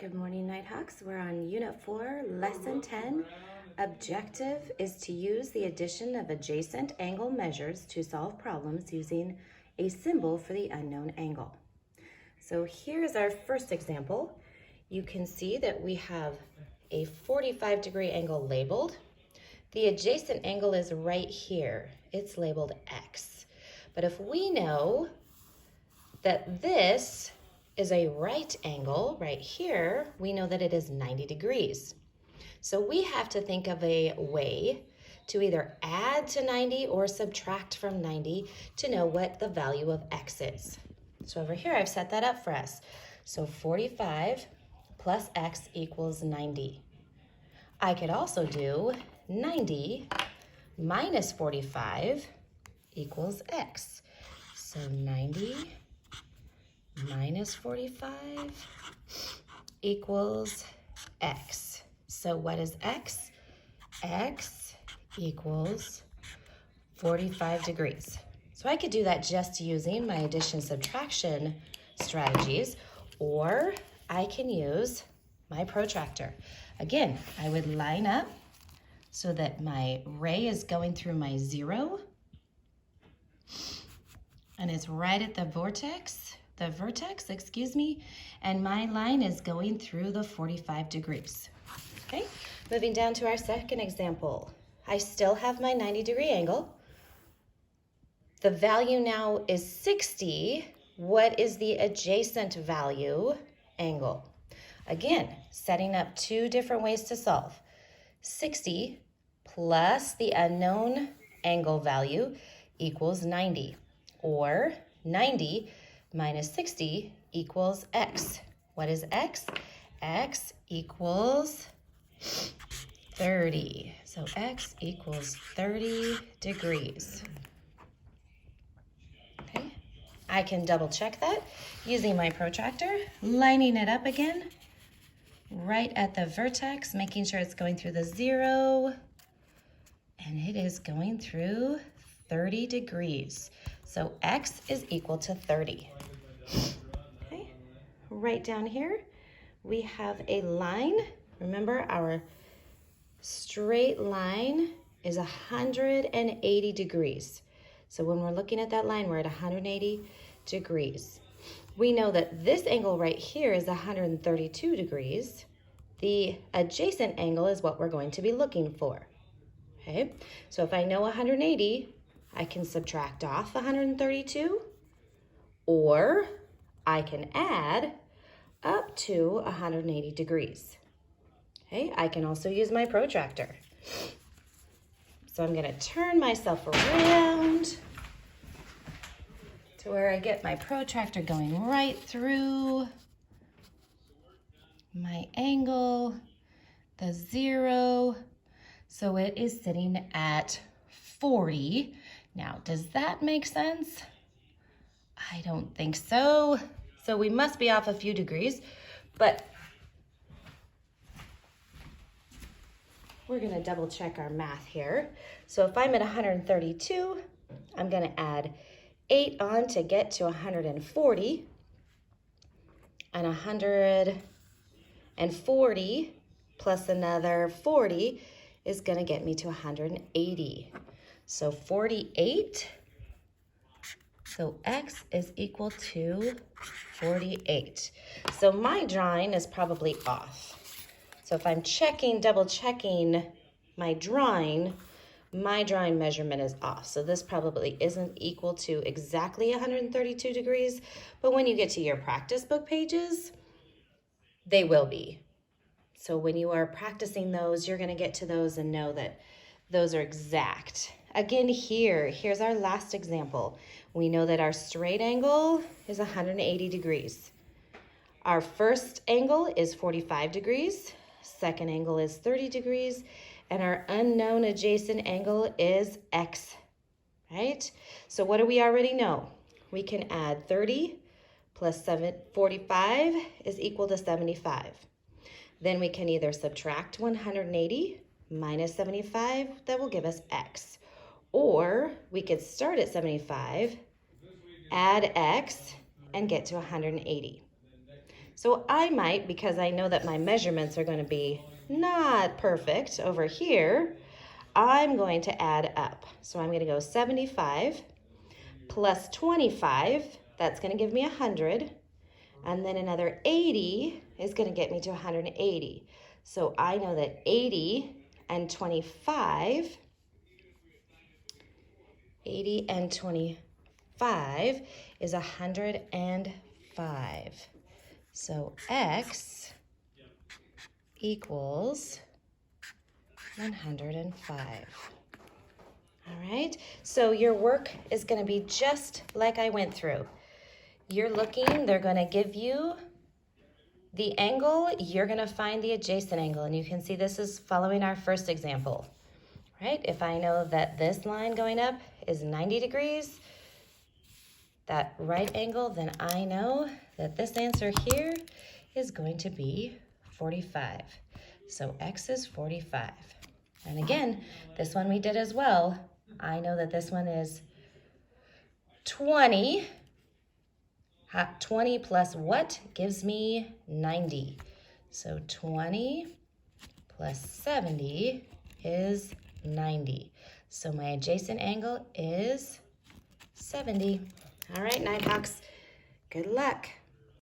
Good morning, Nighthawks. We're on Unit 4, Lesson 10. Objective is to use the addition of adjacent angle measures to solve problems using a symbol for the unknown angle. So here's our first example. You can see that we have a 45-degree angle labeled. The adjacent angle is right here. It's labeled X. But if we know that this is a right angle right here, we know that it is 90 degrees. So we have to think of a way to either add to 90 or subtract from 90 to know what the value of X is. So over here, I've set that up for us. So 45 plus X equals 90. I could also do 90 minus 45 equals X. So 90 minus 45 equals X. So what is X? X equals 45 degrees. So I could do that just using my addition subtraction strategies, or I can use my protractor. Again, I would line up so that my ray is going through my 0, and it's right at the vertex, and my line is going through the 45 degrees. Okay, moving down to our second example. I still have my 90-degree angle. The value now is 60. What is the adjacent value angle? Again, setting up two different ways to solve. 60 plus the unknown angle value equals 90, or 90 minus 60 equals X. What is X? X equals 30. So X equals 30 degrees. Okay, I can double check that using my protractor, lining it up again, right at the vertex, making sure it's going through the 0, and it is going through 30 degrees. So X is equal to 30. Okay, right down here, we have a line. Remember, our straight line is 180 degrees. So when we're looking at that line, we're at 180 degrees. We know that this angle right here is 132 degrees. The adjacent angle is what we're going to be looking for. Okay, so if I know 180, I can subtract off 132, or I can add up to 180 degrees. Okay, I can also use my protractor. So I'm gonna turn myself around to where I get my protractor going right through my angle, the 0. So it is sitting at 40. Now, does that make sense? I don't think so. So we must be off a few degrees, but we're gonna double check our math here. So if I'm at 132, I'm gonna add 8 on to get to 140, and 140 plus another 40 is gonna get me to 180. So 48, so X is equal to 48. So my drawing is probably off. So if I'm double checking my drawing measurement is off. So this probably isn't equal to exactly 132 degrees, but when you get to your practice book pages, they will be. So when you are practicing those, you're gonna get to those and know that those are exact. Again, here's our last example. We know that our straight angle is 180 degrees. Our first angle is 45 degrees. Second angle is 30 degrees. And our unknown adjacent angle is X, right? So what do we already know? We can add 30 plus 45 is equal to 75. Then we can either subtract 180 minus 75, that will give us X. Or we could start at 75, add X, and get to 180. So I might, because I know that my measurements are going to be not perfect over here, I'm going to add up. So I'm going to go 75 plus 25, that's going to give me 100. And then another 80 is going to get me to 180. So I know that 80 and 25, 80 and 25 is 105. So x equals 105. All right, so your work is going to be just like I went through. You're looking, they're going to give you the angle, you're going to find the adjacent angle, and you can see this is following our first example, right? If I know that this line going up is 90 degrees, that right angle, then I know that this answer here is going to be 45. So x is 45. And again, this one we did as well. I know that this one is 20. 20 plus what gives me 90? So 20 plus 70 is 90. So my adjacent angle is 70. All right, Nighthawks, good luck.